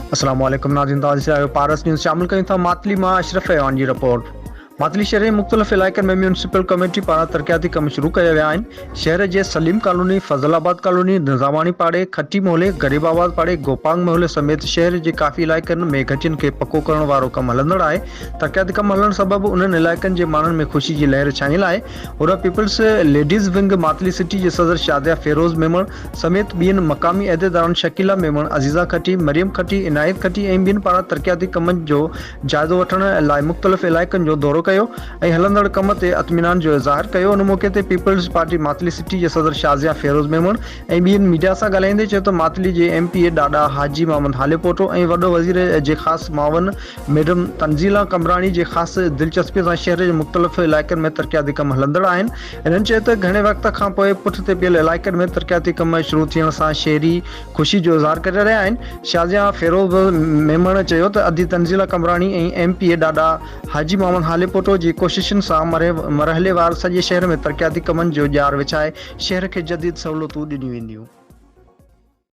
अस्सलाम वालेकुम नाज़रीन, तव्हां पारस न्यूज़ शामिल कयूं था। मातली मां अशरफ ऐवान जी रिपोर्ट। मातली शहर जे मुख़्तलिफ़ इलाइक़नि में म्यूनिसिपल कमेटी पारां तरक़ियाती कम शुरू कया विया आहिनि। शहर जे सलीम कॉलोनी, फज़लाबाद कॉलोनी, निज़ामानी पाड़े, खट्टी मोहल्ले, गरीबाबाद पाड़े, गोपांग मोहल्ले समेत शहर जे काफ़ी इलाइक़नि में घटियुनि खे पको करण वारो कमु हलंदड़ आहे। तरक़ियाती कमु हलण सबबि उन्हनि इलाइक़नि जे माण्हुनि में ख़ुशी जी लहर छाइल आहे। उर people's ladies wing Matli city जे सदर शादिया फेरोज़ मेमण समेत ॿियनि मक़ामी अहदेदारनि शकीला मेमण, अज़ीज़ा खटी, मरियम खटी, इनायत खटी ऐं ॿियनि पारां तरक़ियाती कमनि जो जाइज़ो वठण लाइ मुख़्तलिफ़ इलाइक़नि जो दौरो कयो ऐं हलंदड़ कम ते इत्मीनान जो इज़हार कयो। उन मौक़े ते पीपल्स पार्टी मातली सिटी जे सदर शाज़िया फेरोज़ मेमण ऐं ॿियनि मीडिया सां ॻाल्हाईंदे चयो त मातली जे MP ॾाॾा हाजी मोहम्मद हालेपोटो ऐं वॾो वज़ीर जे ख़ासि मावन मैडम तंज़ीला कमरानी जे ख़ासि दिलचस्पीअ सां शहर जे मुख़्तलिफ़ इलाइक़नि में तरक़ियाती कम हलंदड़ आहिनि। इन्हनि चयो त घणे वक़्त खां पोइ पुठिते पियल इलाइक़नि में तरक़ियाती कम शुरू थियण सां शहरी ख़ुशी जो इज़हार करे रहिया आहिनि। शाज़िया फेरोज़ मेमण चयो त अदी तंज़ीला कमरानी ऐं MP ॾाॾा हाजी मोहम्मद हालेपोटो जी कोशिशुनि सां मरहलेवार सॼे शहर में तरक़ियाती कमनि जो ॼार विछाए शहर खे जदीद सहूलियतूं ॾिनियूं वेंदियूं।